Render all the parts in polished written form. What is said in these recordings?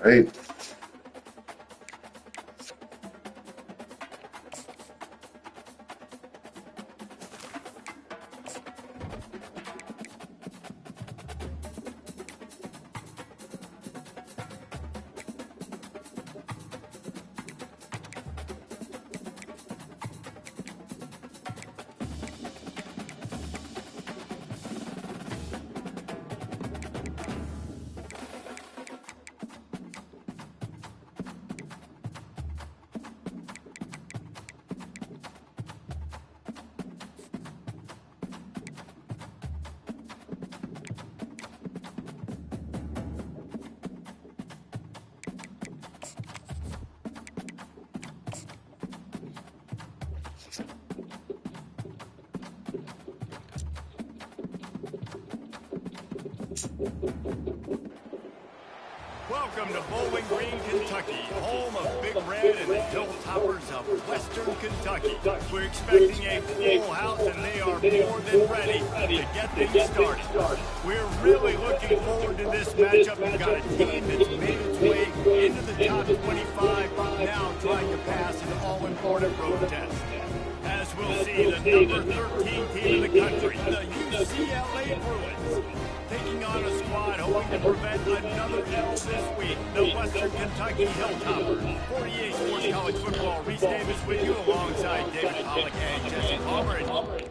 Right. Welcome to Bowling Green, Kentucky, home of Big Red and the Hilltoppers of Western Kentucky. We're expecting a full house, and they are more than ready to get things started. We're really looking forward to this matchup. We've got a team that's made its way into the top 25, now trying to pass an all-important road test. As we'll see, the number 13 team in the country, the UCLA Bruins, taking on a squad hoping to prevent another L this week, the Western Kentucky Hilltoppers. 48 Sports College Football, Reese Davis with you alongside David Pollack and Jesse Palmer.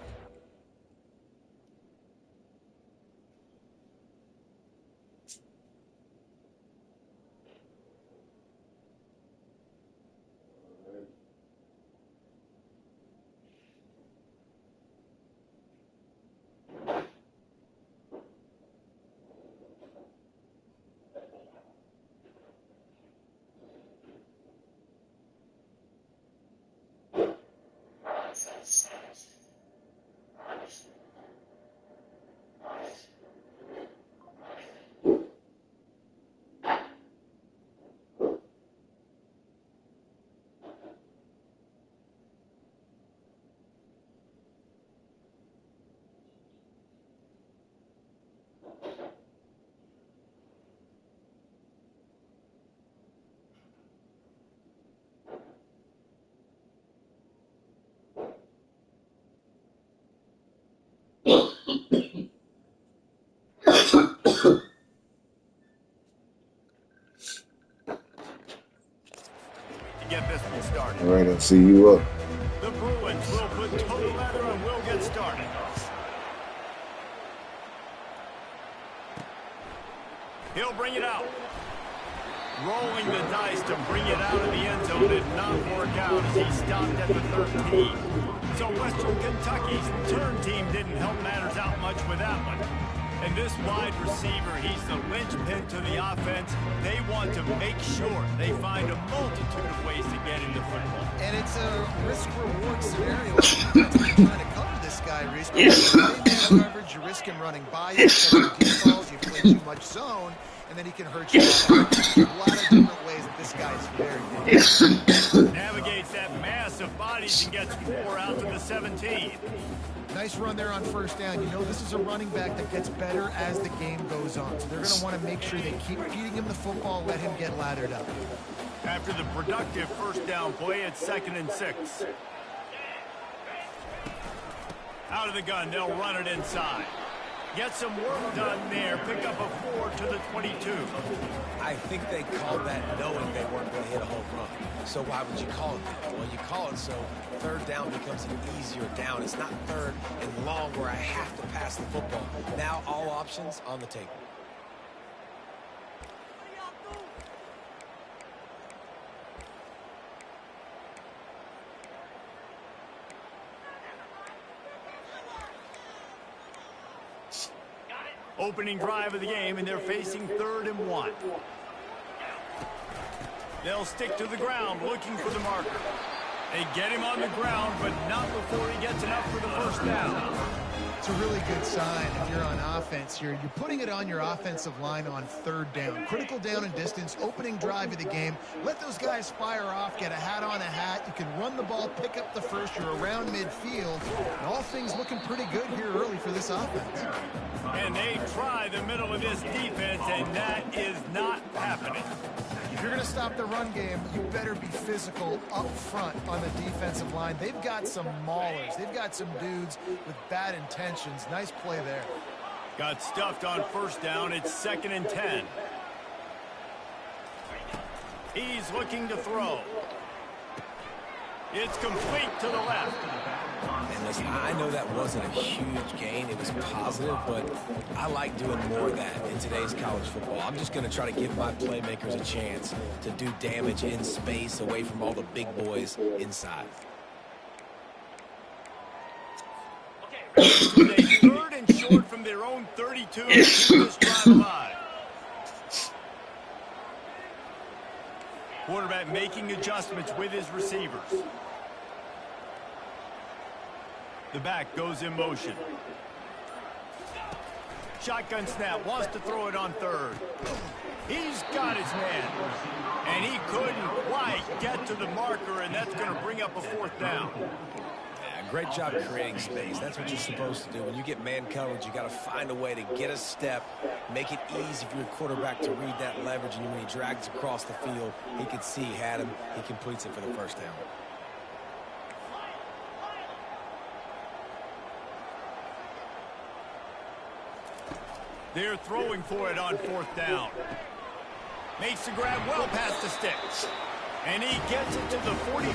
to get this one started. All right, I'll see you up. The Bruins will put toe leather and will get started. He'll bring it out. Rolling the dice to bring it out of the end zone did not work out as he stopped at the 13. So Western Kentucky's turn team didn't help matters out much with that one. And this wide receiver, he's the linchpin to the offense. They want to make sure they find a multitude of ways to get into football. And it's a risk-reward scenario. You're trying to cover this guy, Reese. Man coverage, you risk him running by you, deep balls, you play too much zone, and then he can hurt you. A lot of different ways that this guy is very dangerous. Navigates that mass of bodies and gets 4 out to the 17. Nice run there on first down. You know this is a running back that gets better as the game goes on. So they're going to want to make sure they keep feeding him the football, let him get laddered up. After the productive first down play, it's 2nd and 6. Out of the gun, they'll run it inside. Get some work done there. Pick up a 4 to the 22. I think they called that knowing they weren't going to hit a home run. So why would you call it that? Well, you call it so third down becomes an easier down. It's not third and long where I have to pass the football. Now all options on the table. Opening drive of the game, and they're facing 3rd and 1. They'll stick to the ground, looking for the marker. They get him on the ground, but not before he gets enough for the first down. It's a really good sign if you're on offense. You're putting it on your offensive line on 3rd down. Critical down and distance, opening drive of the game. Let those guys fire off, get a hat on a hat. You can run the ball, pick up the first. You're around midfield. And all things looking pretty good here early for this offense. And they try the middle of this defense, and that is not happening. If you're going to stop the run game, you better be physical up front on the defensive line. They've got some maulers. They've got some dudes with bad intentions. Nice play there. Got stuffed on first down. It's 2nd and 10. He's looking to throw. It's complete to the left. And listen, I know that wasn't a huge gain. It was positive, but I like doing more of that in today's college football. I'm just going to try to give my playmakers a chance to do damage in space away from all the big boys inside. With a 3rd and short from their own 32 to keep this drive alive. Quarterback making adjustments with his receivers. The back goes in motion. Shotgun snap, wants to throw it on 3rd. He's got his man. And he couldn't quite get to the marker, and that's going to bring up a 4th down. Yeah, great job creating space. That's what you're supposed to do. When you get man coverage, you got to find a way to get a step, make it easy for your quarterback to read that leverage, and when he drags across the field, he can see he had him. He completes it for the first down. They're throwing for it on 4th down. Makes the grab well past the sticks. And he gets it to the 40.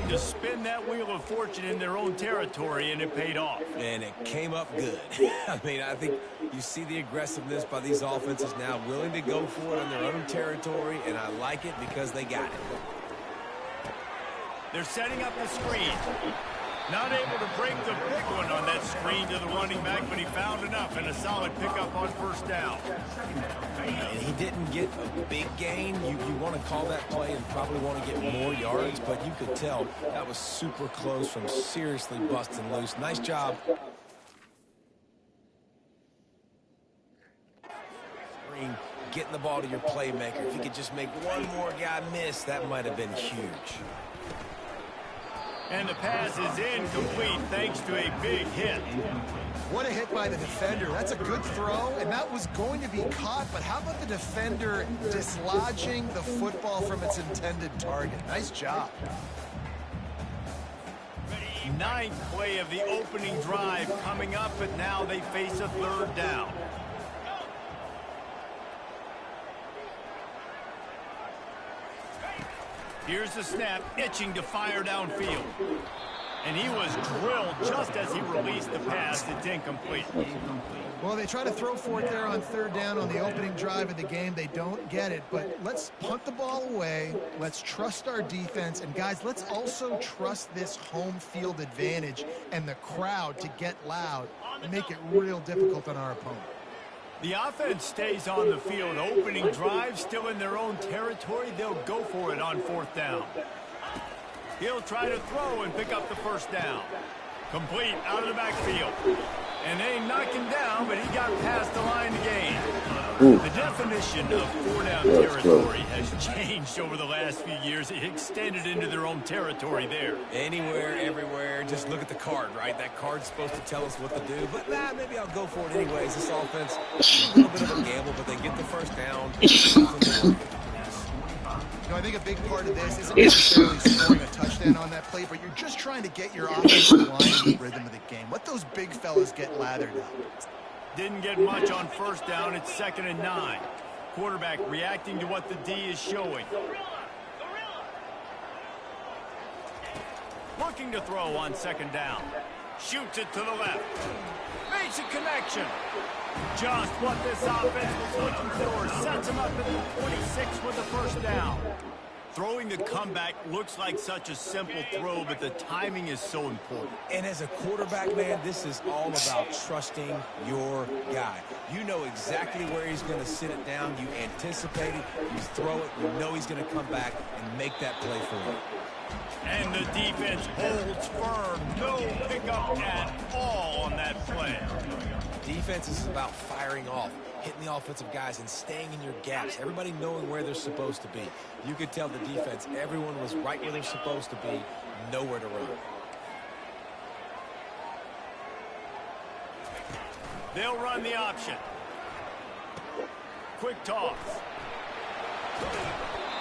To spin that wheel of fortune in their own territory, and it paid off. And it came up good. I mean, I think you see the aggressiveness by these offenses now, willing to go for it on their own territory, and I like it because they got it. They're setting up the screen. Not able to break the big one on that screen to the running back, but he found enough and a solid pickup on first down. And he didn't get a big gain. You want to call that play and probably want to get more yards, but you could tell that was super close from seriously busting loose. Nice job. Getting the ball to your playmaker. If you could just make one more guy miss, that might have been huge. And the pass is incomplete thanks to a big hit. What a hit by the defender. That's a good throw, and that was going to be caught, but how about the defender dislodging the football from its intended target? Nice job. Ninth play of the opening drive coming up, but now they face a third down. Here's the snap, itching to fire downfield. And he was drilled just as he released the pass. It's incomplete. Well, they try to throw for it there on third down on the opening drive of the game. They don't get it, but let's punt the ball away. Let's trust our defense. And, guys, let's also trust this home field advantage and the crowd to get loud and make it real difficult on our opponent. The offense stays on the field. Opening drive, still in their own territory. They'll go for it on fourth down. He'll try to throw and pick up the first down. Complete out of the backfield. And they knock him down, but he got past the line to gain. The definition of four-down territory has changed over the last few years. It extended into their own territory there. Anywhere, everywhere, just look at the card, right? That card's supposed to tell us what to do, but maybe I'll go for it anyways. This offense, a little bit of a gamble, but they get the first down. You know, I think a big part of this isn't necessarily scoring a touchdown on that play, but you're just trying to get your offensive line in the rhythm of the game. Let those big fellas get lathered up. Didn't get much on first down. It's 2nd and 9. Quarterback reacting to what the D is showing. Looking to throw on 2nd down. Shoots it to the left. Makes a connection. Just what this offense was looking for. Sets him up at the 26 with the first down. Throwing the comeback looks like such a simple throw, but the timing is so important. And as a quarterback, man, this is all about trusting your guy. You know exactly where he's going to sit it down. You anticipate it. You throw it. You know he's going to come back and make that play for you. And the defense holds firm. No pickup at all on that play. Defense is about firing off, hitting the offensive guys and staying in your gaps. Everybody knowing where they're supposed to be. You could tell the defense, everyone was right where they're supposed to be, nowhere to run. They'll run the option. Quick toss.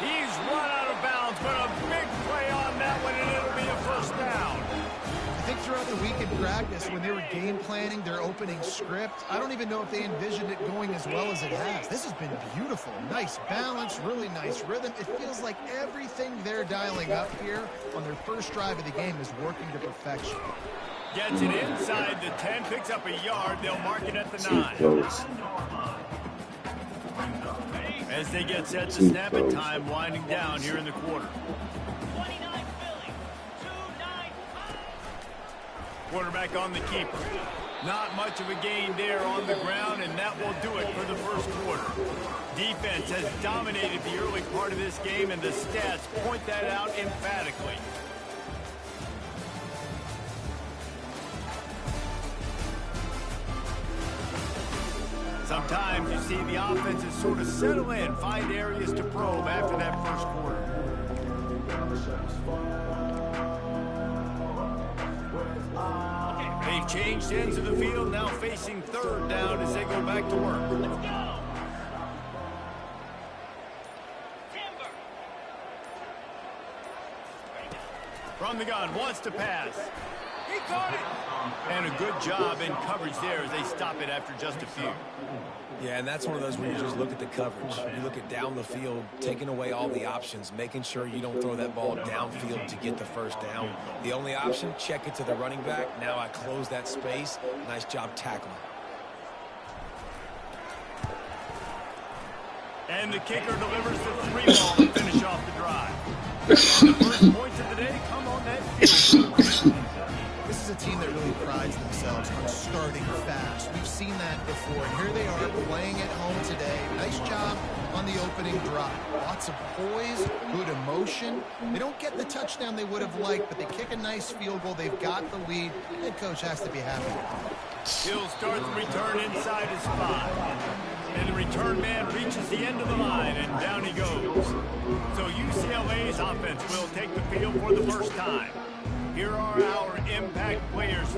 He's run out of bounds, but a big play on that one, and it'll be a first down. I think throughout the week in practice, when they were game planning their opening script, I don't even know if they envisioned it going as well as it has. This has been beautiful. Nice balance, really nice rhythm. It feels like everything they're dialing up here on their first drive of the game is working to perfection. Gets it inside the 10, picks up a yard. They'll mark it at the 9. As they get set to snap it, time winding down here in the quarter. Quarterback on the keeper. Not much of a gain there on the ground, and that will do it for the first quarter. Defense has dominated the early part of this game, and the stats point that out emphatically. Sometimes you see the offenses sort of settle in, find areas to probe after that first quarter. They've changed ends of the field, now facing third down as they go back to work. Let's go. From the gun, wants to pass. He caught it. And a good job in coverage there as they stop it after just a few. Yeah, and that's one of those where you just look at the coverage. You look at down the field, taking away all the options, making sure you don't throw that ball downfield to get the first down. The only option, check it to the running back. Now I close that space. Nice job tackling. And the kicker delivers the 3-ball to finish off the drive. And the first points of the day come on that field. This is a team that really prides themselves on starting fast. We've seen that before, and here they are playing at home today. Nice job on the opening drive. Lots of poise, good emotion. They don't get the touchdown they would have liked, but they kick a nice field goal. They've got the lead. The head coach has to be happy. He'll start the return inside his 5. And the return man reaches the end of the line, and down he goes. So UCLA's offense will take the field for the first time. Here are our impact players.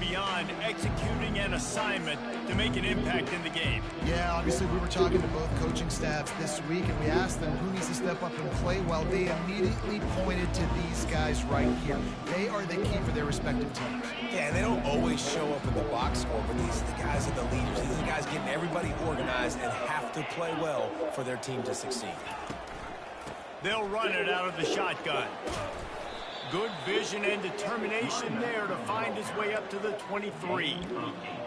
Beyond executing an assignment to make an impact in the game. Yeah, obviously we were talking to both coaching staffs this week, and we asked them who needs to step up and play well. They immediately pointed to these guys right here. They are the key for their respective teams. Yeah, they don't always show up in the box score, but these are the guys that are the leaders. These are the guys getting everybody organized and have to play well for their team to succeed. They'll run it out of the shotgun. Good vision and determination there to find his way up to the 23.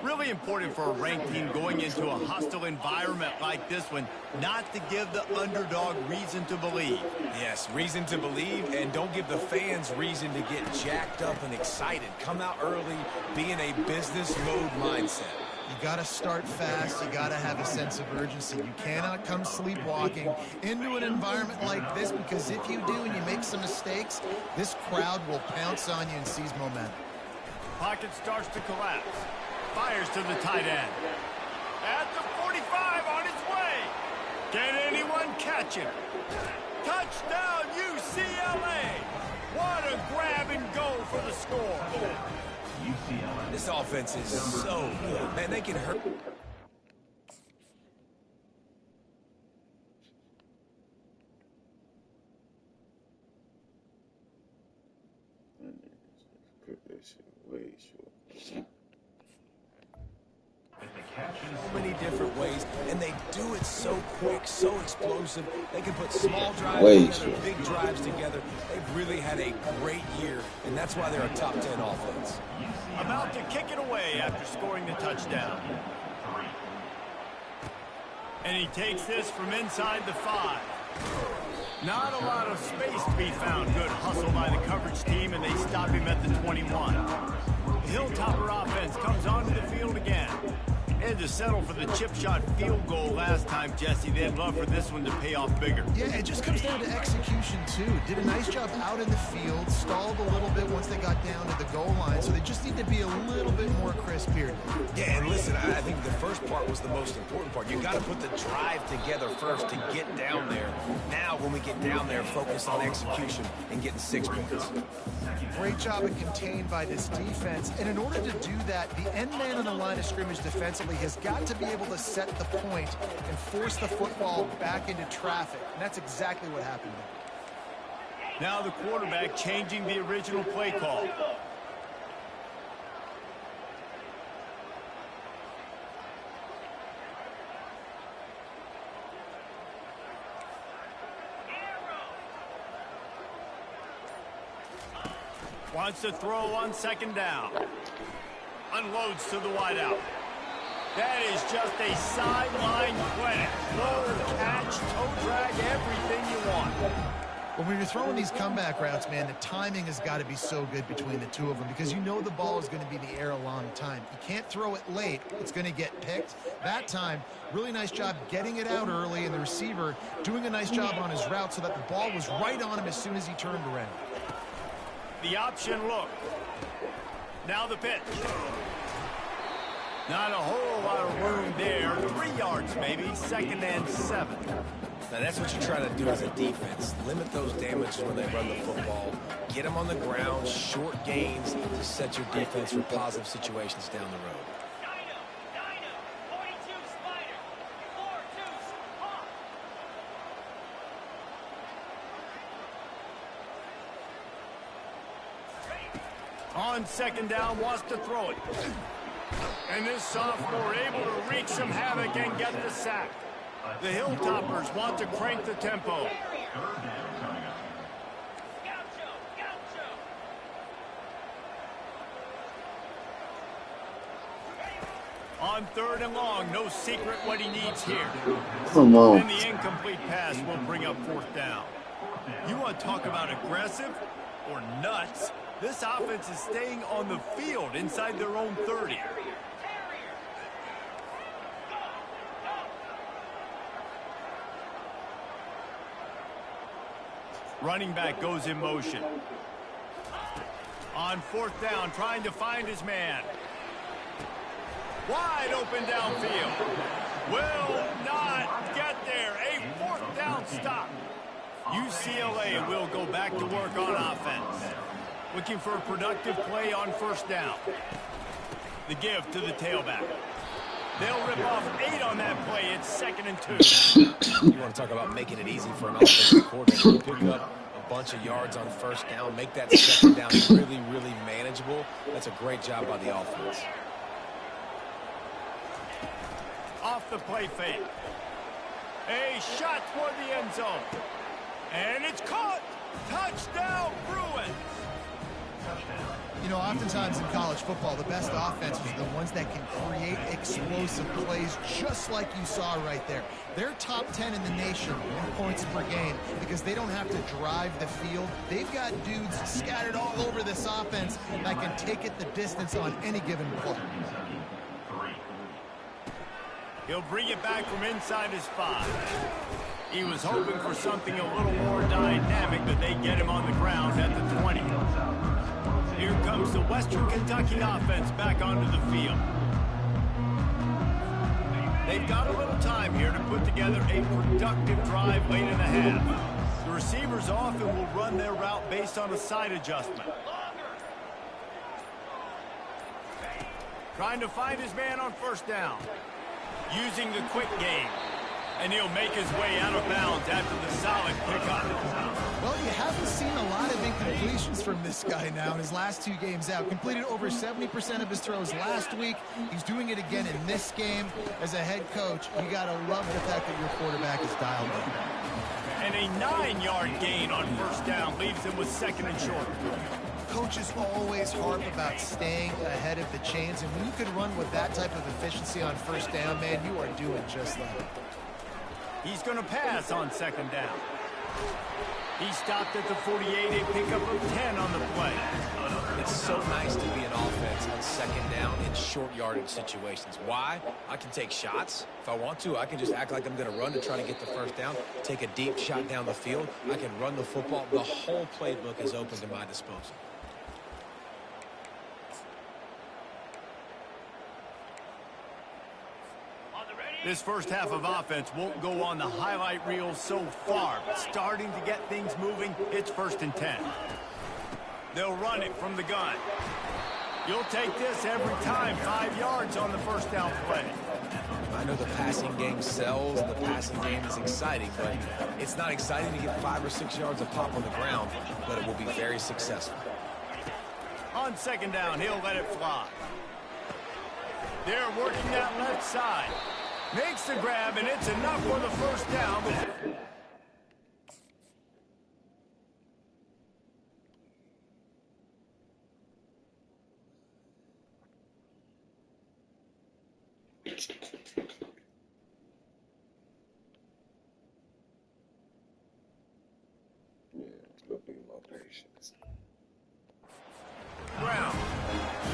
Really important for a ranked team going into a hostile environment like this one, not to give the underdog reason to believe. Yes, reason to believe, and don't give the fans reason to get jacked up and excited. Come out early, be in a business mode mindset. You got to start fast. You got to have a sense of urgency. You cannot come sleepwalking into an environment like this, because if you do and you make some mistakes, this crowd will pounce on you and seize momentum. Pocket starts to collapse. Fires to the tight end. At the 45 on his way. Can anyone catch him? Touchdown UCLA. What a grab and go for the score. This offense is so good. Man, they can hurt. So many different ways, and they do it so quick, so explosive. They can put small drives together, big drives together. They've really had a great year, and that's why they're a top 10 offense. About to kick it away after scoring the touchdown. And he takes this from inside the 5. Not a lot of space to be found. Good hustle by the coverage team, and they stop him at the 21. The Hilltopper offense comes onto the field again. And to settle for the chip shot field goal last time, Jesse, they'd love for this one to pay off bigger. Yeah, it just comes down to execution, too. Did a nice job out in the field, stalled a little bit once they got down to the goal line, so they just need to be a little bit more crisp here. Yeah, and listen, I think the first part was the most important part. You got to put the drive together first to get down there. Now, when we get down there, focus on execution and getting 6 points. Great job of contained by this defense, and in order to do that, the end man on the line of scrimmage defensively has got to be able to set the point and force the football back into traffic, and that's exactly what happened there. Now the quarterback changing the original play call. Wants to throw on second down. Unloads to the wideout. That is just a sideline clinic. Throw, catch, toe drag, everything you want. When you're throwing these comeback routes, man, the timing has got to be so good between the two of them, because you know the ball is going to be in the air a long time. You can't throw it late. It's going to get picked. That time, really nice job getting it out early, and the receiver doing a nice job on his route so that the ball was right on him as soon as he turned around. The option look. Now the pitch. Not a whole lot of room there. 3 yards maybe. 2nd and 7. Now that's what you try to do as a defense. Limit those damages when they run the football. Get them on the ground, short gains to set your defense for positive situations down the road. On second down, wants to throw it. And this sophomore able to wreak some havoc and get the sack. The Hilltoppers want to crank the tempo. On 3rd and long, no secret what he needs here. Come on. And the incomplete pass will bring up 4th down. You want to talk about aggressive or nuts? This offense is staying on the field inside their own 30. Running back goes in motion. On 4th down, trying to find his man. Wide open downfield. Will not get there. A fourth down stop. UCLA will go back to work on offense. Looking for a productive play on first down. The give to the tailback. They'll rip off 8 on that play. It's 2nd and 2. You want to talk about making it easy for an offensive coordinator. Pick up a bunch of yards on first down. Make that second down really, really manageable. That's a great job by the offense. Off the play fake. A shot toward the end zone. And it's caught. Touchdown, Bruins. You know, oftentimes in college football, the best offenses are the ones that can create explosive plays, just like you saw right there. They're top 10 in the nation in points per game because they don't have to drive the field. They've got dudes scattered all over this offense that can take it the distance on any given play. He'll bring it back from inside his 5. He was hoping for something a little more dynamic, but they get him on the ground at the 20. Here comes the Western Kentucky offense back onto the field. They've got a little time here to put together a productive drive late in the half. The receivers often will run their route based on a side adjustment. Trying to find his man on first down. Using the quick game. And he'll make his way out of bounds after the solid pickup. Well, you haven't seen a lot of incompletions from this guy now in his last 2 games out. Completed over 70% of his throws last week. He's doing it again in this game. As a head coach, you got to love the fact that your quarterback is dialed in. And a 9-yard gain on first down leaves him with 2nd and short. Coaches always harp about staying ahead of the chains, and when you can run with that type of efficiency on first down, man, you are doing just that. He's going to pass on 2nd down. He stopped at the 48, a pickup of 10 on the play. It's so nice to be an offense on 2nd down in short yardage situations. Why? I can take shots. If I want to, I can just act like I'm going to run to try to get the first down, take a deep shot down the field. I can run the football. The whole playbook is open to my disposal. This first half of offense won't go on the highlight reel so far, but starting to get things moving, it's 1st and 10. They'll run it from the gun. You'll take this every time, 5 yards on the first down play. I know the passing game sells and the passing game is exciting, but it's not exciting to get 5 or 6 yards of pop on the ground, but it will be very successful. On 2nd down, he'll let it fly. They're working that left side. Makes the grab, and it's enough for the first down. Brown.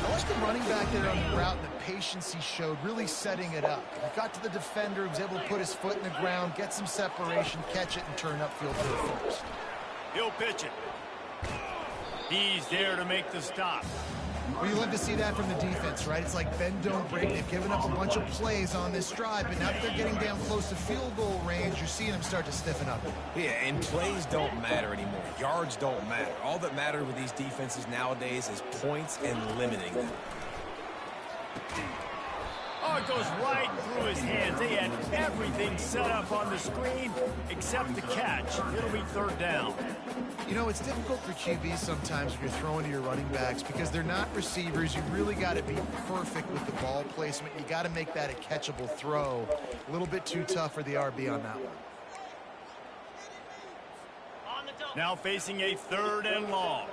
I watched the running back there on the route and the patience he showed, really setting it up. He got to the defender, he was able to put his foot in the ground, get some separation, catch it, and turn upfield for the first. He'll pitch it. He's there to make the stop. Well, you love to see that from the defense, right? It's like bend, don't break. They've given up a bunch of plays on this drive, but now that they're getting down close to field goal range, you're seeing them start to stiffen up. Yeah, and plays don't matter anymore. Yards don't matter. All that matters with these defenses nowadays is points and limiting them. Oh, it goes right through his hands. They had everything set up on the screen except the catch. It'll be 3rd down. You know, it's difficult for QBs sometimes when you're throwing to your running backs because they're not receivers. You really got to be perfect with the ball placement. You got to make that a catchable throw. A little bit too tough for the RB on that one. Now facing a 3rd and long.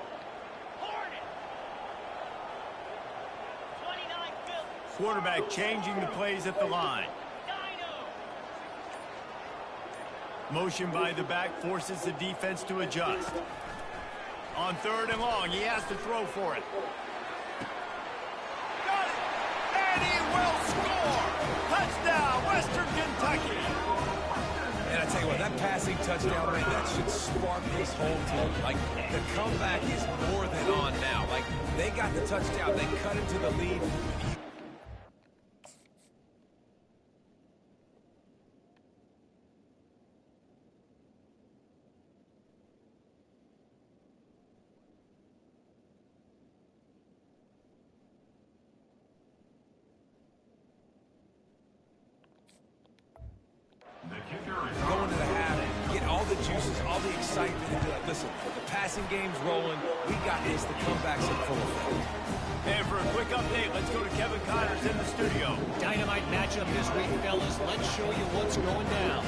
Quarterback changing the plays at the line. Motion by the back forces the defense to adjust. On 3rd and long, he has to throw for it. Got it! And he will score! Touchdown, Western Kentucky! And I tell you what, that passing touchdown, man, that should spark this whole team. Like, the comeback is more than on now. Like, they got the touchdown. They cut into the lead. juices, all the excitement, and be like, listen, the passing game's rolling. We got this. The comeback's in full effect. And for a quick update, let's go to Kevin Connors in the studio. Dynamite matchup this week, fellas. Let's show you what's going down.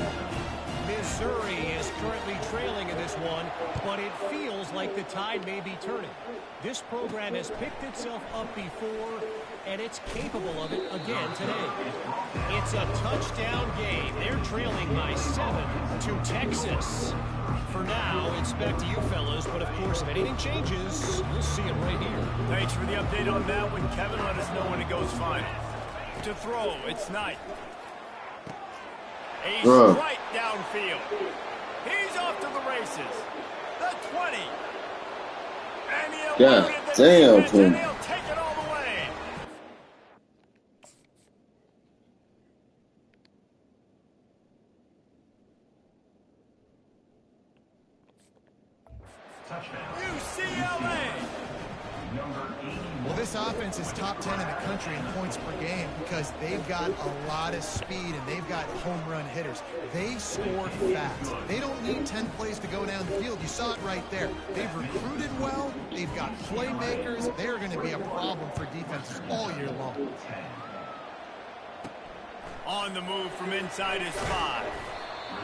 Missouri is currently trailing in this one, but it feels like the tide may be turning. This program has picked itself up before, and it's capable of it again today. It's a touchdown game. They're trailing by 7 to Texas. For now, it's back to you fellas, but of course, if anything changes, you'll see it right here. Thanks for the update on that one, Kevin. Let us know when it goes final. To throw, it's Knight. A strike downfield. He's off to the races. The 20. And he eluded the defense, and he'll take it all the way. UCLA. Well, this offense is top 10 in the country in points per game because they've got a lot of speed and they've got home run hitters. They score fast. They don't need 10 plays to go down the field. You saw it right there. They've recruited well. They've got playmakers. They're going to be a problem for defenses all year long. On the move from inside his 5.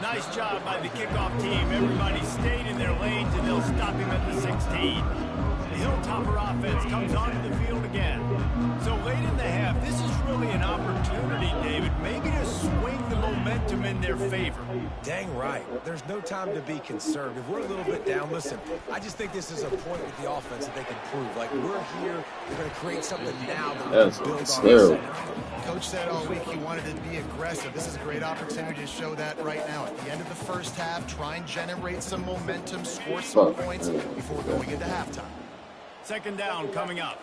Nice job by the kickoff team. Everybody stayed in their lanes, and they'll stop him at the 16. The Hilltopper offense comes onto the field again. So late in the half, this is really an opportunity, David, maybe to swing the momentum in their favor. Dang right. There's no time to be conservative. We're a little bit down. Listen, I just think this is a point with the offense that they can prove. Like, we're here. We're going to create something now that we can build on. Coach said all week he wanted to be aggressive. This is a great opportunity to show that right now. At the end of the first half, try and generate some momentum, score some points before going into halftime. Second down coming up.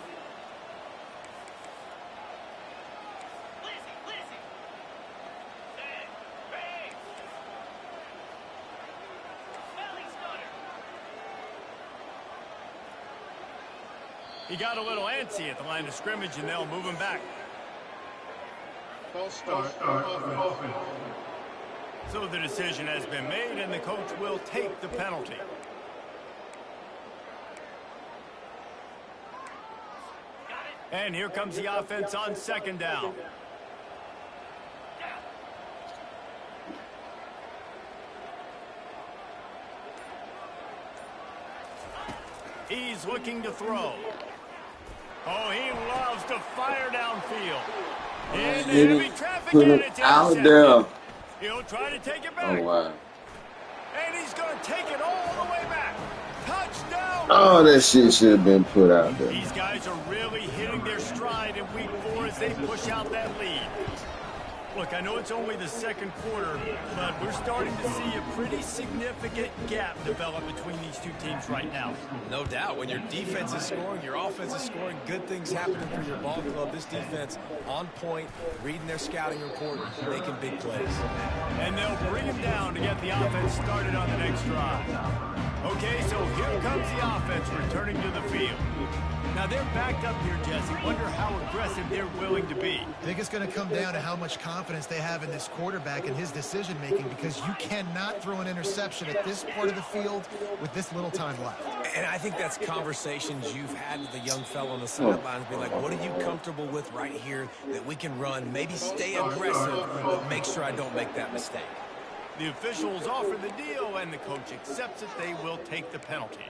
He got a little antsy at the line of scrimmage, and they'll move him back. So the decision has been made, and the coach will take the penalty. And here comes the offense on second down. He's looking to throw. Oh, he loves to fire downfield. In enemy traffic, and it's intercepted. He'll try to take it back. Oh, wow. And he's going to take it all the way back. Touchdown. Oh, that shit should have been put out there. These guys are really hitting their stride in week 4 as they push out that lead. Look, I know it's only the second quarter, but we're starting to see a pretty significant gap develop between these two teams right now. No doubt. When your defense is scoring, your offense is scoring, good things happening for your ball club. This defense on point, reading their scouting report, making big plays. And they'll bring him down to get the offense started on the next drive. Okay, so here comes the offense returning to the field. Now they're backed up here, Jesse. Wonder how aggressive they're willing to be. I think it's going to come down to how much confidence they have in this quarterback and his decision-making, because you cannot throw an interception at this part of the field with this little time left. And I think that's conversations you've had with the young fellow on the sidelines. Be like, what are you comfortable with right here that we can run? Maybe stay aggressive, but make sure I don't make that mistake. The officials offer the deal, and the coach accepts it. They will take the penalty.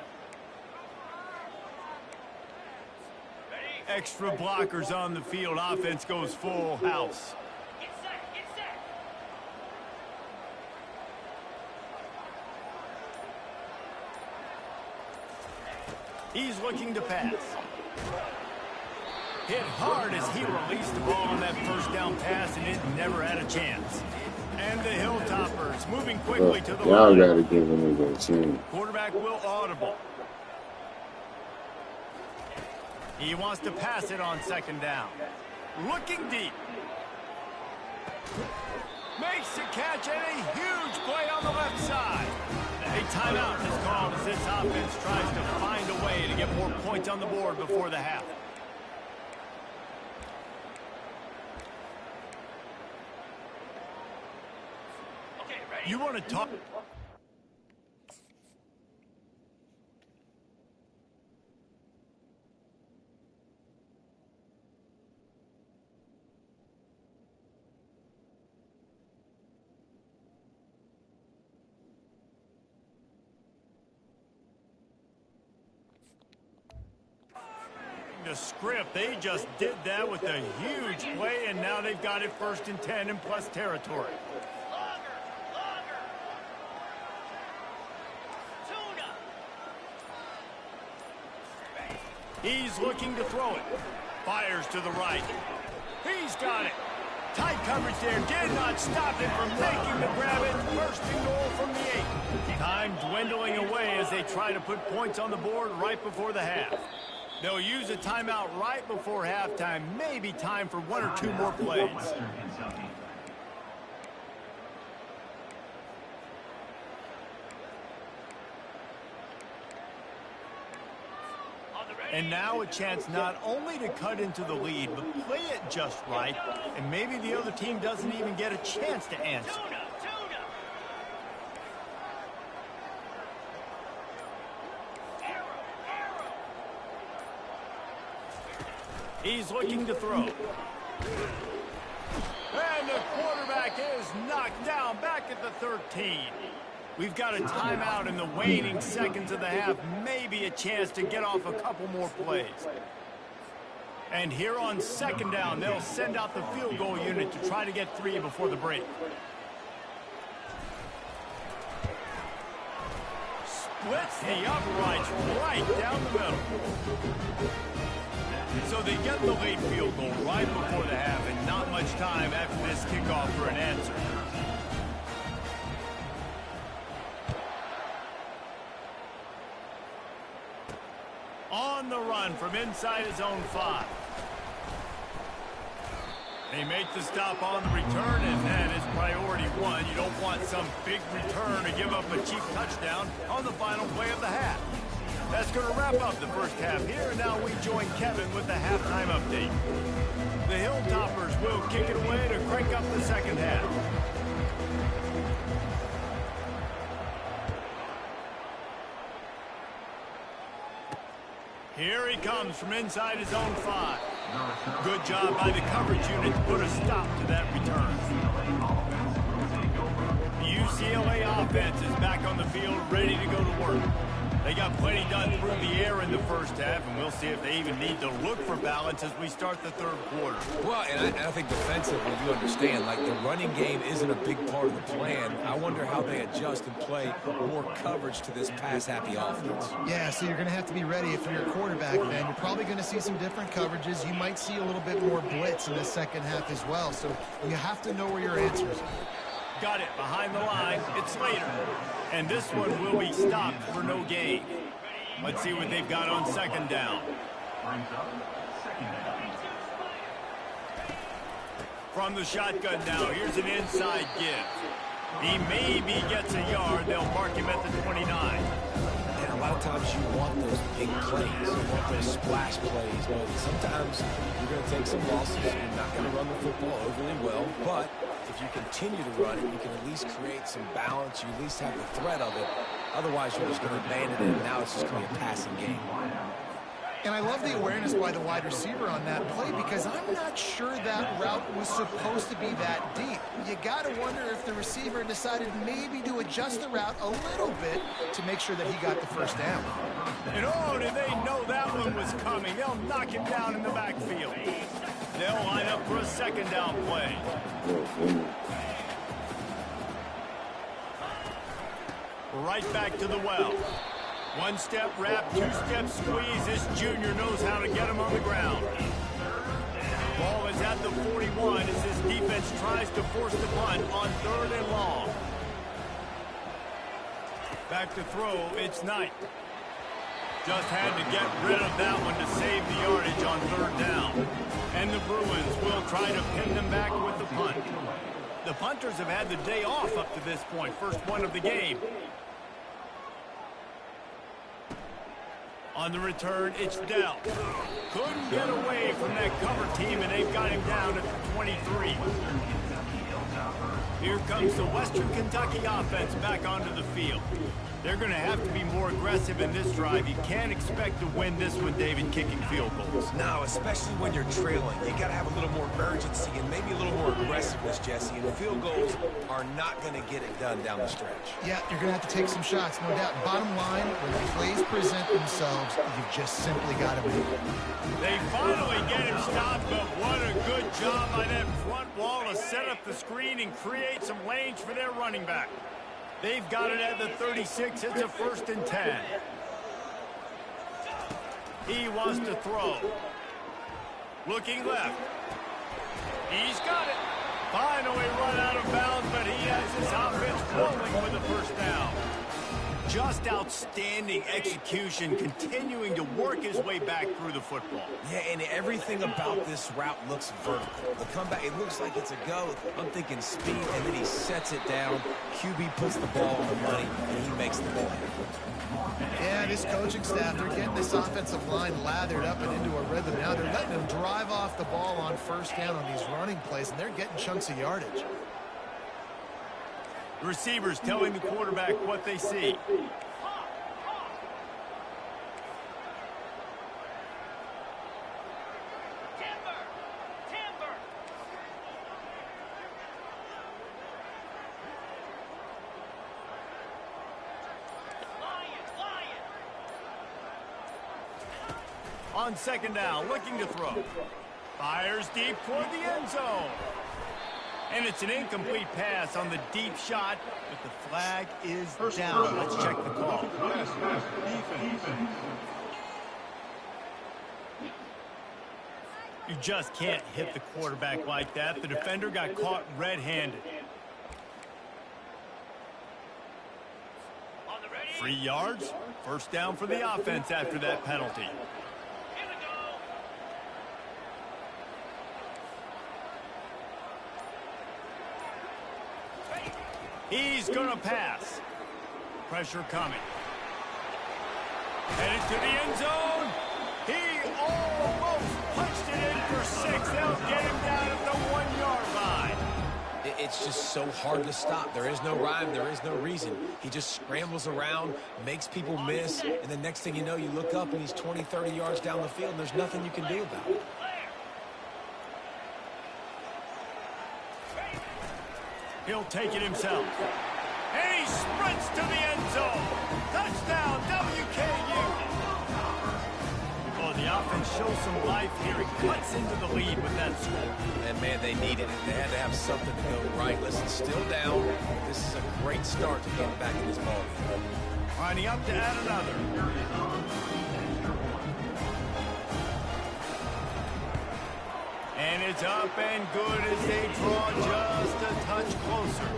Extra blockers on the field. Offense goes full house. Get set, get set. He's looking to pass. Hit hard as he released the ball on that first down pass, and it never had a chance. And the Hilltoppers moving quickly to the line. Y'all got to give him a good team. Quarterback will audible. He wants to pass it on second down. Looking deep. Makes the catch, and a huge play on the left side. A timeout is called as this offense tries to find a way to get more points on the board before the half. You want to talk? script. They just did that with a huge play, and now they've got it 1st and 10 in plus territory. He's looking to throw it. Fires to the right. He's got it. Tight coverage there. Did not stop him from making the grab. It 1st and goal from the 8. Time dwindling away as they try to put points on the board right before the half. They'll use a timeout right before halftime. Maybe time for 1 or 2 more plays. And now a chance not only to cut into the lead, but play it just right, and maybe the other team doesn't even get a chance to answer. He's looking to throw. And the quarterback is knocked down back at the 13. We've got a timeout in the waning seconds of the half. Maybe a chance to get off a couple more plays. And here on 2nd down, they'll send out the field goal unit to try to get 3 before the break. Splits the uprights right down the middle. So they get the late field goal right before the half, and not much time after this kickoff for an answer. On the run from inside his own 5. They make the stop on the return, and that is priority 1. You don't want some big return to give up a cheap touchdown on the final play of the half. That's going to wrap up the first half here, and now we join Kevin with the halftime update. The Hilltoppers will kick it away to crank up the second half. Here he comes from inside his own 5. Good job by the coverage unit to put a stop to that return. The UCLA offense is back on the field, ready to go to work. They got plenty done through the air in the first half, and we'll see if they even need to look for balance as we start the 3rd quarter. Well, and I think defensively, you understand, like the running game isn't a big part of the plan. I wonder how they adjust and play more coverage to this pass-happy offense. Yeah, so you're going to have to be ready if you're a quarterback, man. You're probably going to see some different coverages. You might see a little bit more blitz in the second half as well, so you have to know where your answers are. Got it behind the line. It's Slater. And this one will be stopped for no gain. Let's see what they've got on 2nd down. From the shotgun now, here's an inside give. He maybe gets a yard. They'll mark him at the 29. And a lot of times you want those big plays. You want those splash plays. But sometimes you're going to take some losses. You're not going to run the football overly well. But if you continue to run it, you can at least create some balance. You at least have the threat of it. Otherwise, you're just going to abandon it, and now it's just going to be a passing game. And I love the awareness by the wide receiver on that play because I'm not sure that route was supposed to be that deep. You got to wonder if the receiver decided maybe to adjust the route a little bit to make sure that he got the 1st down. And oh, did they know that one was coming. They'll knock him down in the backfield. They'll line up for a 2nd down play. Right back to the well. 1-step wrap, 2-step squeeze. This junior knows how to get him on the ground. Ball is at the 41 as this defense tries to force the punt on 3rd and long. Back to throw, it's Knight. Just had to get rid of that one to save the yardage on 3rd down. And the Bruins will try to pin them back with the punt. The punters have had the day off up to this point. First one of the game. On the return, it's Dell. Couldn't get away from that cover team, and they've got him down at the 23. Here comes the Western Kentucky offense back onto the field. They're going to have to be more aggressive in this drive. You can't expect to win this one, David, kicking field goals. No, especially when you're trailing. You got to have a little more urgency and maybe a little more aggressiveness, Jesse. And field goals are not going to get it done down the stretch. Yeah, you're going to have to take some shots, no doubt. Bottom line, when the plays present themselves, you've just simply got to make it. They finally get him stopped, but what a good job by that front wall to set up the screen and create some lanes for their running back. They've got it at the 36. It's a 1st and 10. He wants to throw. Looking left. He's got it. Finally run out of bounds, but he has his offense rolling with the 1st down. Just outstanding execution, continuing to work his way back through the football. Yeah, and everything about this route looks vertical. The comeback, it looks like it's a go. I'm thinking speed, and then he sets it down. QB puts the ball on the money, and he makes the play. Yeah, this coaching staff, they're getting this offensive line lathered up and into a rhythm. Now they're letting them drive off the ball on 1st down on these running plays, and they're getting chunks of yardage. The receivers telling the quarterback what they see. On 2nd down, looking to throw. Fires deep toward the end zone. And it's an incomplete pass on the deep shot, but the flag is down. Let's check the call. You just can't hit the quarterback like that. The defender got caught red-handed. 3 yards, 1st down for the offense after that penalty. He's going to pass. Pressure coming. Headed to the end zone. He almost punched it in for 6. They'll get him down at the 1-yard line. It's just so hard to stop. There is no rhyme. There is no reason. He just scrambles around, makes people miss, and the next thing you know, you look up and he's 20, 30 yards down the field, and there's nothing you can do about it. He'll take it himself. And he sprints to the end zone. Touchdown, WKU. Oh, the offense shows some life here. He cuts into the lead with that score. And, man, they needed it. They had to have something to go right. Listen, still down. This is a great start to getting back in this ball game. Lining up to add another. And it's up and good as they draw just a touch closer.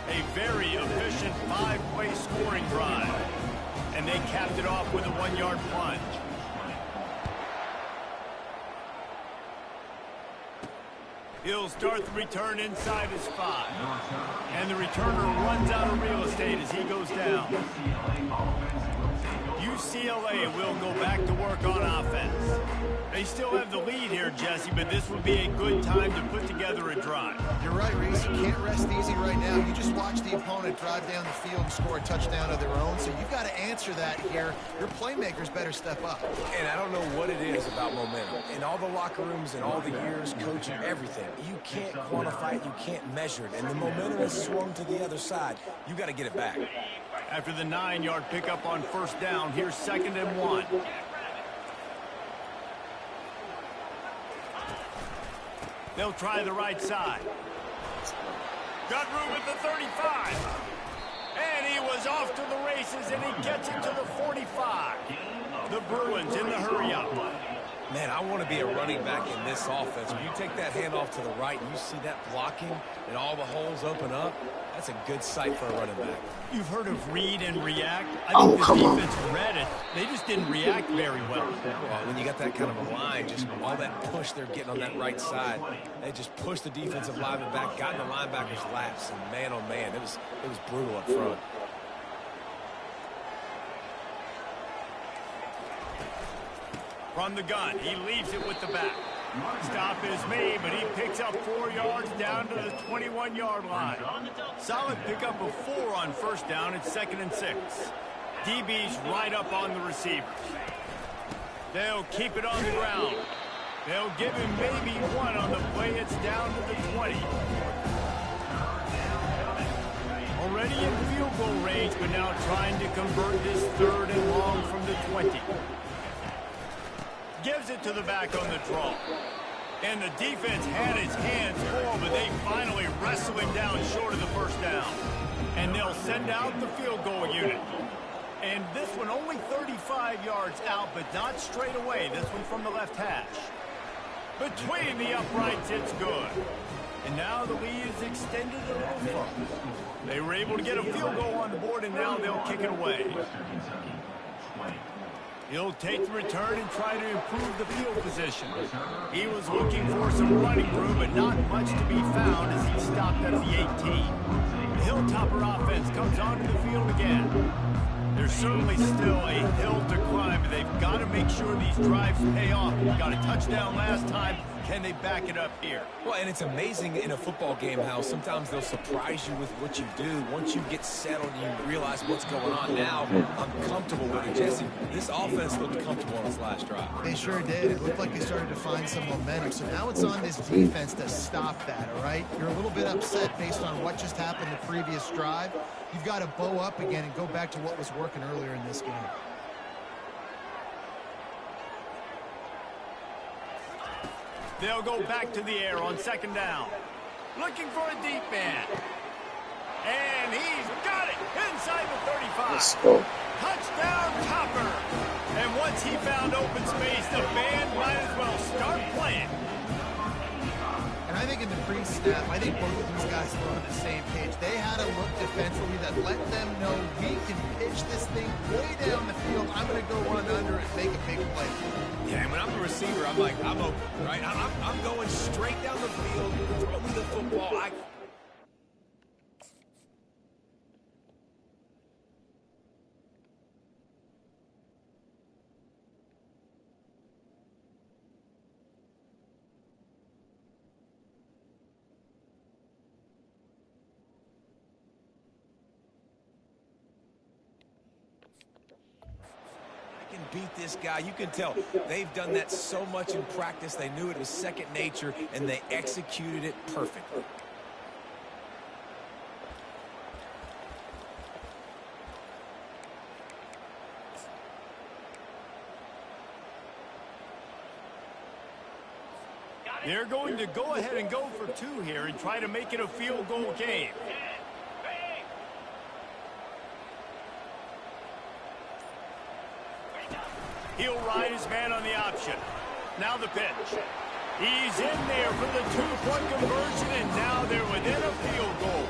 A very efficient 5-play scoring drive. And they capped it off with a 1-yard plunge. He'll start the return inside his 5. And the returner runs out of real estate as he goes down. UCLA will go back to work on offense. They still have the lead here, Jesse, but this would be a good time to put together a drive. You're right, Reese. You can't rest easy right now. You just watch the opponent drive down the field and score a touchdown of their own, so you've got to answer that here. Your playmakers better step up. And I don't know what it is about momentum. In all the locker rooms and all the years coaching, everything, you can't quantify it, you can't measure it, and the momentum has swung to the other side. You got to get it back. After the 9-yard pickup on 1st down, here's 2nd and 1. They'll try the right side. Got room at the 35. And he was off to the races, and he gets it to the 45. The Bruins in the hurry-up. Man, I want to be a running back in this offense. When you take that handoff to the right and you see that blocking and all the holes open up, that's a good sight for a running back. You've heard of read and react. I think the defense read it. They just didn't react very well. Well, when you got that kind of a line, just all that push they're getting on that right side, they just pushed the defensive lineman back, got in the linebacker's laps, and man, oh man, it was brutal up front. From the gun, he leaves it with the back. Stop is made, but he picks up 4 yards down to the 21-yard line. Solid pickup of 4 on first down. It's 2nd and 6. DB's right up on the receivers. They'll keep it on the ground. They'll give him maybe 1 on the play. It's down to the 20. Already in field goal range, but now trying to convert this 3rd and long from the 20. Gives it to the back on the draw. And the defense had his hands full, but they finally wrestle him down short of the first down. And they'll send out the field goal unit. And this one only 35 yards out, but not straight away. This one from the left hash. Between the uprights, it's good. And now the lead is extended a little further. They were able to get a field goal on the board, and now they'll kick it away. He'll take the return and try to improve the field position. He was looking for some running room, but not much to be found as he stopped at the 18. The Hilltopper offense comes onto the field again. There's certainly still a hill to climb, but they've got to make sure these drives pay off. Got a touchdown last time. Can they back it up here? Well, and it's amazing in a football game how sometimes they'll surprise you with what you do. Once you get settled and you realize what's going on now, I'm comfortable with it. Jesse, this offense looked comfortable on its last drive. They sure did. It looked like they started to find some momentum. So now it's on this defense to stop that, all right? You're a little bit upset based on what just happened the previous drive. You've got to bow up again and go back to what was working earlier in this game. They'll go back to the air on 2nd down. Looking for a deep man. And he's got it inside the 35. Let's go. Touchdown Topper. And once he found open space, the band might as well start playing. And I think in the pre-snap, I think both of these guys were on the same page. They had a look defensively that let them know we can pitch this thing way down the field. I'm going to go run under and make a big play. Yeah, and when I'm the receiver, I'm like, I'm open, right? I'm going straight down the field. Throw me the football. Beat this guy. You can tell they've done that so much in practice. They knew it was second nature, and they executed it perfectly. They're going to go ahead and go for 2 here and try to make it a field goal game. He'll ride his man on the option. Now the pitch. He's in there for the 2-point conversion, and now they're within a field goal.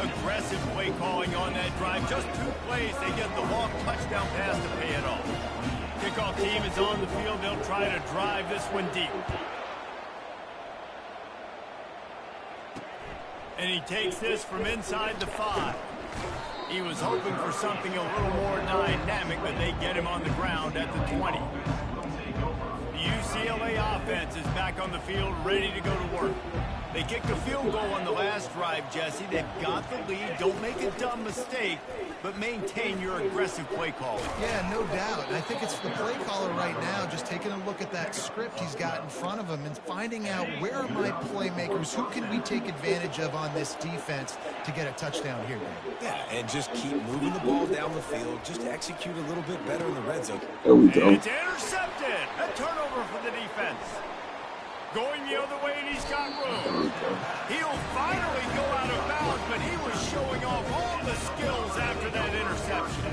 Aggressive play calling on that drive. Just 2 plays, they get the long touchdown pass to pay it off. Kickoff team is on the field. They'll try to drive this one deep. And he takes this from inside the 5. He was hoping for something a little more dynamic, but they get him on the ground at the 20. The UCLA offense is back on the field, ready to go to work. They kicked a field goal on the last drive, Jesse. They've got the lead. Don't make a dumb mistake, but maintain your aggressive play calling. Yeah, no doubt. I think it's the play caller right now just taking a look at that script he's got in front of him and finding out where are my playmakers, who can we take advantage of on this defense to get a touchdown here. Yeah, and just keep moving the ball down the field. Just execute a little bit better in the red zone. There we go. And it's intercepted. A turnover for the defense. Going the other way, and he's got room. He'll finally go out of bounds, but he was showing off all the skills after that interception.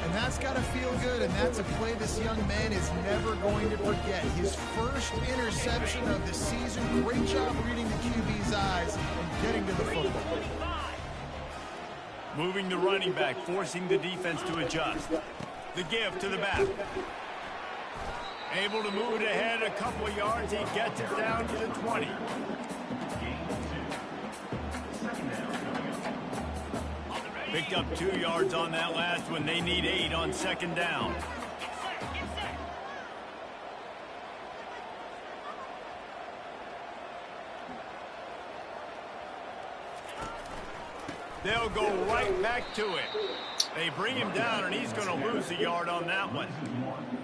And that's got to feel good, and that's a play this young man is never going to forget. His first interception of the season. Great job reading the QB's eyes and getting to the football. Moving the running back, forcing the defense to adjust. The give to the back. Able to move it ahead a couple of yards. He gets it down to the 20. Picked up 2 yards on that last one. They need 8 on 2nd down. They'll go right back to it. They bring him down, and he's going to lose a yard on that one.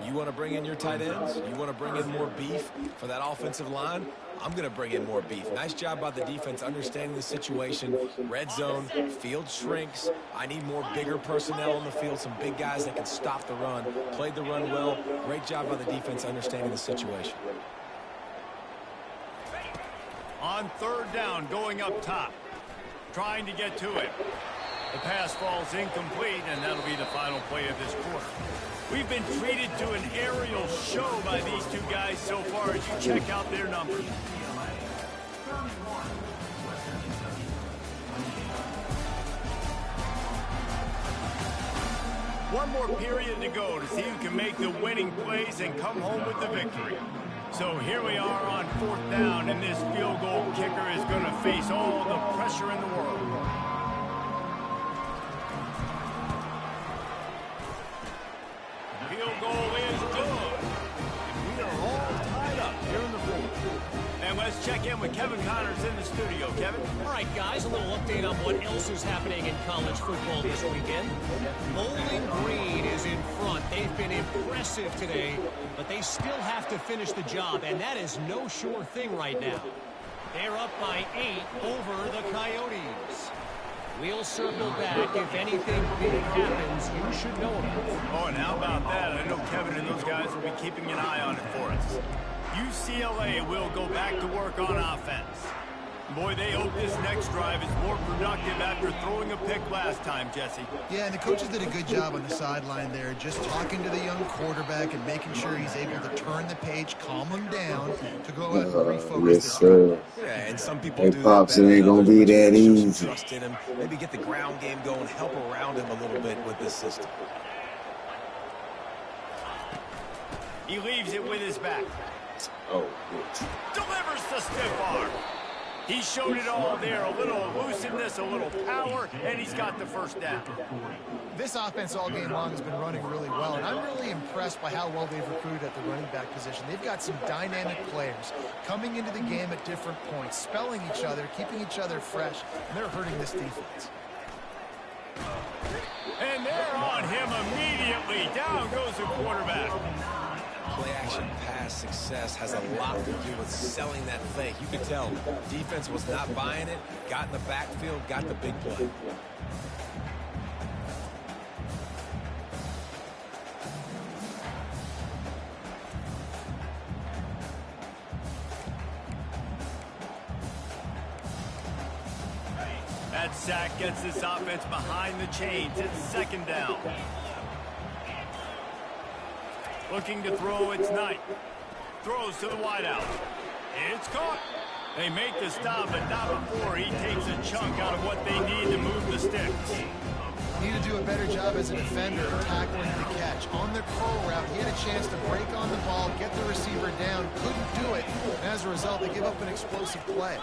You want to bring in your tight ends? You want to bring in more beef for that offensive line? I'm going to bring in more beef. Nice job by the defense understanding the situation. Red zone, field shrinks. I need more bigger personnel on the field, some big guys that can stop the run. Played the run well. Great job by the defense understanding the situation. On third down, going up top. Trying to get to it. The pass falls incomplete, and that'll be the final play of this quarter. We've been treated to an aerial show by these two guys so far as you check out their numbers. One more period to go to see who can make the winning plays and come home with the victory. So here we are on fourth down, and this field goal kicker is going to face all the pressure in the world. Field goal is good. And we are all tied up here in the fourth. And let's check in with Kevin Connors in the studio. Kevin? All right, guys, a little update on what else is happening in college football this weekend. Bowling Green is in front. They've been impressive today, but they still have to finish the job, and that is no sure thing right now. They're up by 8 over the Coyotes. We'll circle back. If anything big happens, you should know about it. Oh, and how about that? I know Kevin and those guys will be keeping an eye on it for us. UCLA will go back to work on offense. Boy, they hope this next drive is more productive after throwing a pick last time, Jesse. Yeah, and the coaches did a good job on the sideline there, just talking to the young quarterback and making sure he's able to turn the page, calm him down to go out and refocus yes, sir. Yeah, and some people Hey, do Pops, that it ain't better gonna than be others, that but you show some easy. Trust in him. Maybe get the ground game going, help around him a little bit with this system. He leaves it with his back. Oh, good. Delivers the stiff arm. He showed it all there, a little elusiveness, a little power, and he's got the first down. This offense all game long has been running really well, and I'm really impressed by how well they've recruited at the running back position. They've got some dynamic players coming into the game at different points, spelling each other, keeping each other fresh, and they're hurting this defense. And they're on him immediately. Down goes the quarterback. Play action pass success has a lot to do with selling that fake. You could tell defense was not buying it, got in the backfield, got the big play. That sack gets this offense behind the chains. It's second down. Looking to throw, it's Knight. Throws to the wideout. It's caught. They make the stop, but not before he takes a chunk out of what they need to move the sticks. Need to do a better job as a defender of tackling the catch. On the curl route, he had a chance to break on the ball, get the receiver down, couldn't do it, and as a result, they give up an explosive play.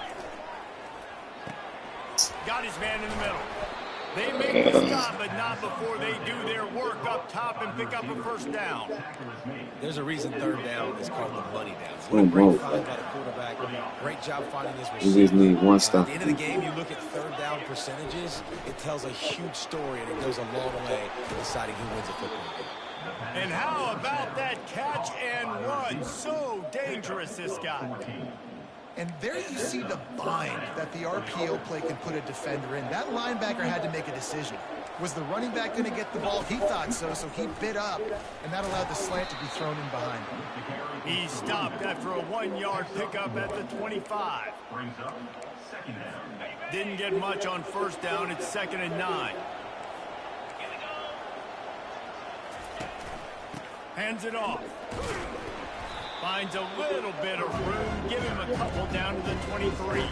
Got his man in the middle. They make the stop, but not before they do their work up top and pick up a first down. There's a reason third down is called the money down. What a great find by the quarterback. Great job finding his receiver. We just need one At stop. the end of the game, you look at third down percentages, it tells a huge story, and it goes a long way in deciding who wins a football game. And how about that catch and run? So dangerous, this guy. And there you see the bind that the RPO play can put a defender in. That linebacker had to make a decision. Was the running back going to get the ball? He thought so, so he bit up, and that allowed the slant to be thrown in behind him. He stopped after a 1-yard pickup at the 25. Didn't get much on first down. It's 2nd and 9. Hands it off. Finds a little bit of room. Give him a couple down to the 23.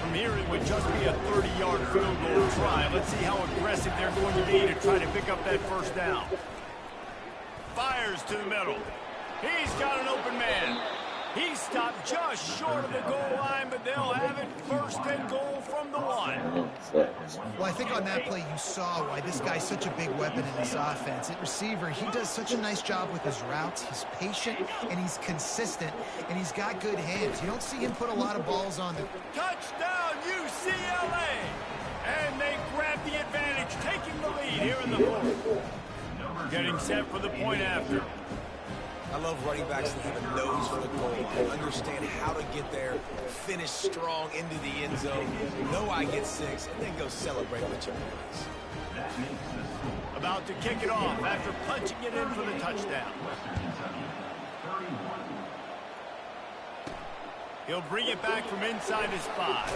From here, it would just be a 30-yard field goal try. Let's see how aggressive they're going to be to try to pick up that first down. Fires to the middle. He's got an open man. He stopped just short of the goal line, but they'll have it 1st and goal from the 1. Well, I think on that play you saw why this guy's such a big weapon in this offense. At receiver, he does such a nice job with his routes. He's patient, and he's consistent, and he's got good hands. You don't see him put a lot of balls on the... Touchdown, UCLA! And here in the fourth. Getting set for the point after. I love running backs that have a nose for the goal line. Understand how to get there, finish strong into the end zone, know I get 6, and then go celebrate with your boys. About to kick it off after punching it in for the touchdown. He'll bring it back from inside his 5.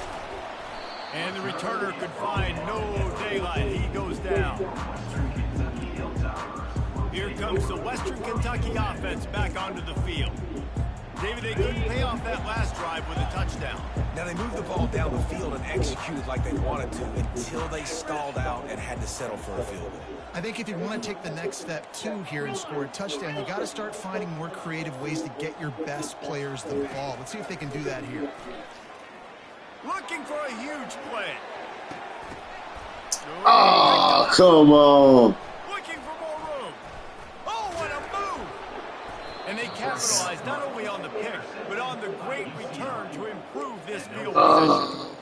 And the returner could find no daylight. He goes down. Here comes the Western Kentucky offense back onto the field. David, they couldn't pay off that last drive with a touchdown. Now, they moved the ball down the field and executed like they wanted to until they stalled out and had to settle for a field goal. I think if you want to take the next step, too, here and score a touchdown, you got to start finding more creative ways to get your best players the ball. Let's see if they can do that here. Looking for a huge play. Oh, come on. Looking for more room. Oh, what a move. And they capitalized not only on the pick, but on the great return to improve this field position.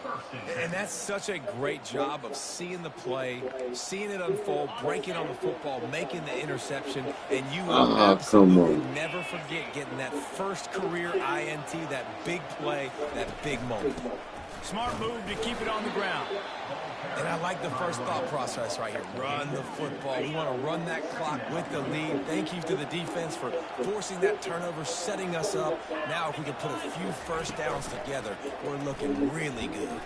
And that's such a great job of seeing the play, seeing it unfold, breaking on the football, making the interception, and you will absolutely never forget getting that first career INT, that big play, that big moment. Smart move to keep it on the ground. And I like the first thought process right here. Run the football. We want to run that clock with the lead. Thank you to the defense for forcing that turnover, setting us up. Now if we can put a few first downs together, we're looking really good.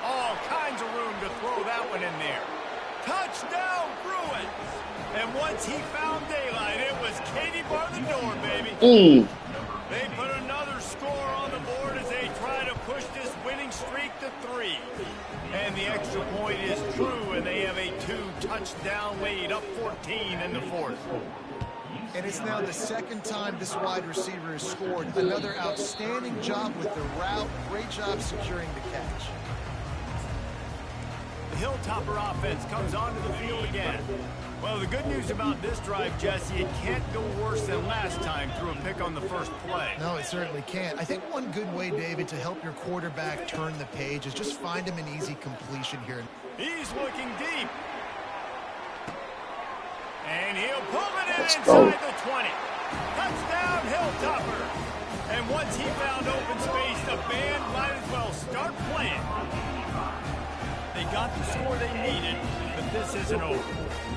All kinds of room to throw that one in there. Touchdown, Bruins! And once he found daylight, it was Katie bar the door, baby. They put another score on the board as they try to push this winning streak to 3. And the extra point is true, and they have a 2-touchdown lead, up 14 in the fourth. And it's now the second time this wide receiver has scored. Another outstanding job with the route. Great job securing the catch. The Hilltopper offense comes onto the field again. Well, the good news about this drive, Jesse, it can't go worse than last time through a pick on the first play. No, it certainly can't. I think one good way, David, to help your quarterback turn the page is just find him an easy completion here. He's looking deep. And he'll pull it in inside the 20. Touchdown, Hilltopper. And once he found open space, the band might as well start playing. They got the score they needed, but this isn't over.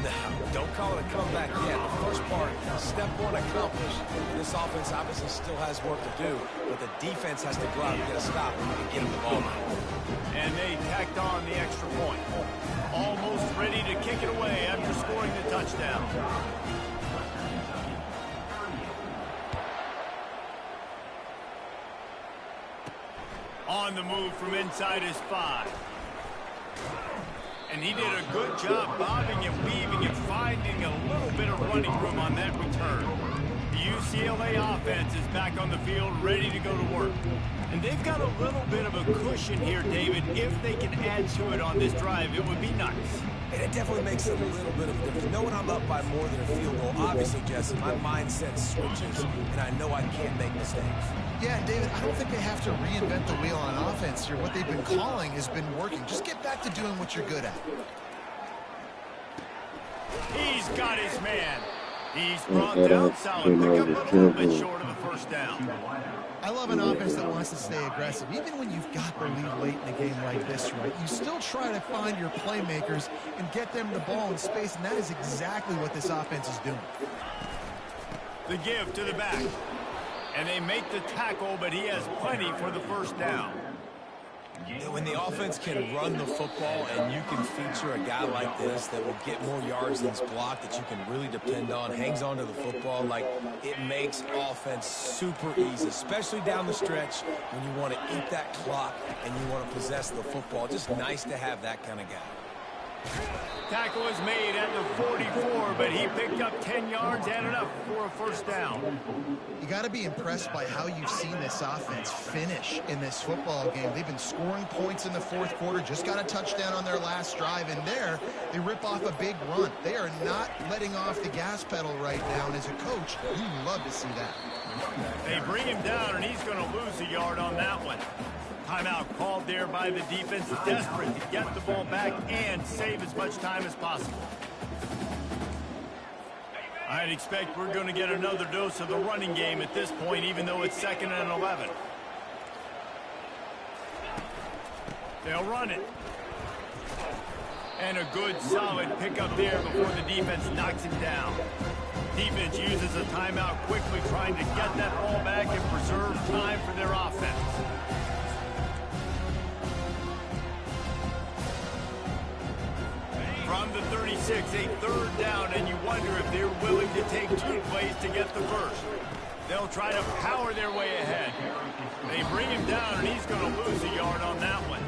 No, don't call it a comeback yet. The first part, step 1 accomplished. This offense obviously still has work to do, but the defense has to go out and get a stop and get him the ball back. And they tacked on the extra point. Almost ready to kick it away after scoring the touchdown. On the move from inside his 5. And he did a good job bobbing and weaving and finding a little bit of running room on that return. The UCLA offense is back on the field, ready to go to work. And they've got a little bit of a cushion here, David. If they can add to it on this drive, it would be nice. And it definitely makes a little bit of a difference. Knowing I'm up by more than a field goal, obviously, Jesse, my mindset switches, and I know I can't make mistakes. Yeah, and David, I don't think they have to reinvent the wheel on offense here. What they've been calling has been working. Just get back to doing what you're good at. He's got his man. He's brought down solid. Pick up a little bit short of the first down. I love an offense that wants to stay aggressive. Even when you've got the lead late in a game like this, right, you still try to find your playmakers and get them the ball in space, and that is exactly what this offense is doing. The give to the back. And they make the tackle, but he has plenty for the first down. When the offense can run the football and you can feature a guy like this that will get more yards than his block, that you can really depend on, hangs on to the football, like, it makes offense super easy, especially down the stretch when you want to eat that clock and you want to possess the football. Just nice to have that kind of guy. Tackle is made at the 44, but he picked up 10 yards and enough for a first down. You got to be impressed by how you've seen this offense finish in this football game. They've been scoring points in the fourth quarter, just got a touchdown on their last drive, and there they rip off a big run. They are not letting off the gas pedal right now, and as a coach, you love to see that. They bring him down, and he's going to lose a yard on that one. Timeout called there by the defense, desperate to get the ball back and save as much time as possible. I'd expect we're going to get another dose of the running game at this point, even though it's 2nd and 11. They'll run it. And a good, solid pickup there before the defense knocks him down. Defense uses a timeout quickly, trying to get that ball back and preserve time for their offense. From the 36, a 3rd down, and you wonder if they're willing to take 2 plays to get the first. They'll try to power their way ahead. They bring him down, and he's going to lose a yard on that one.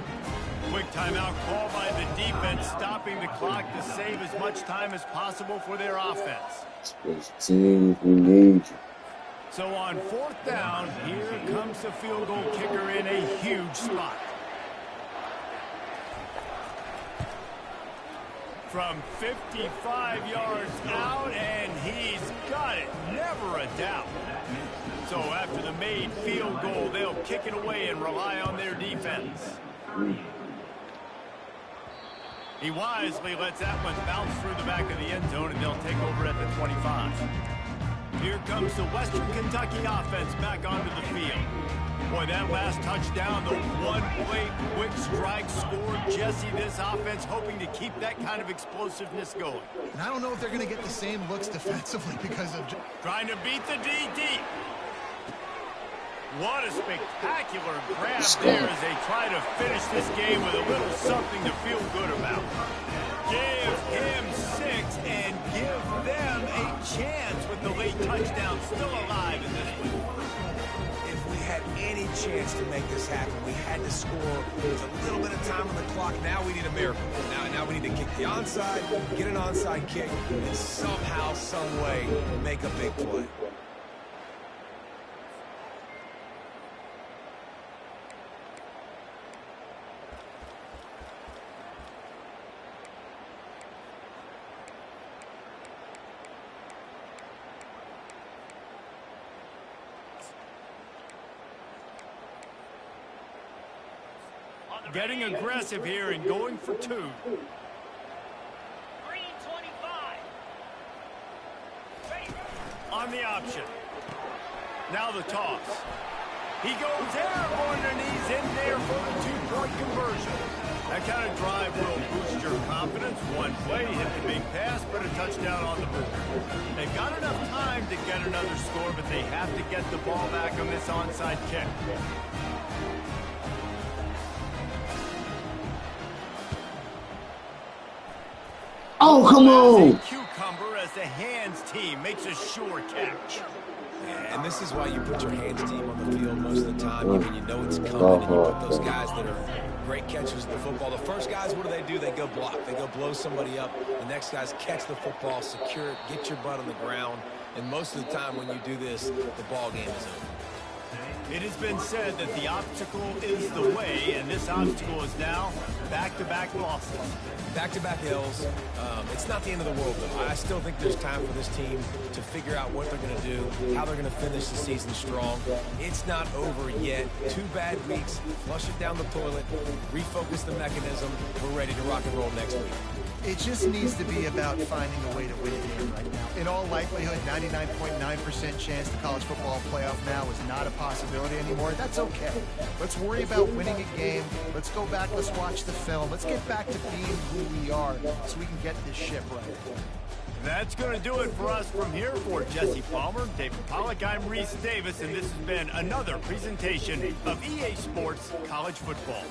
Quick timeout call by the defense, stopping the clock to save as much time as possible for their offense. So on 4th down, here comes the field goal kicker in a huge spot. From 55 yards out, and he's got it. Never a doubt. So after the made field goal, they'll kick it away and rely on their defense. He wisely lets that one bounce through the back of the end zone, and they'll take over at the 25. Here comes the Western Kentucky offense back onto the field. Boy, that last touchdown, the one-play quick strike score. Jesse, this offense hoping to keep that kind of explosiveness going. And I don't know if they're going to get the same looks defensively because of... Trying to beat the DD. What a spectacular grab there as they try to finish this game with a little something to feel good about. Give him 6 and give them a chance with the late touchdown still alive in this one. If we had any chance to make this happen, we had to score with a little bit of time on the clock. Now we need a miracle. Now we need to kick the onside, get an onside kick, and somehow, some way, make a big play. Getting aggressive here and going for 2. On the option. Now the toss. He goes airborne and he's in there for the 2-point conversion. That kind of drive will boost your confidence. One play, hit the big pass, but a touchdown on the board. They've got enough time to get another score, but they have to get the ball back on this onside kick. Oh, come on. Cucumber as the hands team makes a sure catch. And this is why you put your hands team on the field most of the time. Even you know it's coming, and you put those guys that are great catchers of the football. The first guys, what do? They go block. They go blow somebody up. The next guys catch the football, secure it, get your butt on the ground. And most of the time when you do this, the ball game is over. It has been said that the obstacle is the way, and this obstacle is now back-to-back losses. Back-to-back L's. It's not the end of the world, though. I still think there's time for this team to figure out what they're going to do, how they're going to finish the season strong. It's not over yet. 2 bad weeks. Flush it down the toilet. Refocus the mechanism. We're ready to rock and roll next week. It just needs to be about finding a way to win a game right now. In all likelihood, 99.9% chance the college football playoff now is not a possibility anymore. That's okay. Let's worry about winning a game. Let's go back. Let's watch the film. Let's get back to being who we are so we can get this ship right. That's going to do it for us from here. For Jesse Palmer, David Pollack, I'm Reese Davis, and this has been another presentation of EA Sports College Football.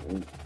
Mm.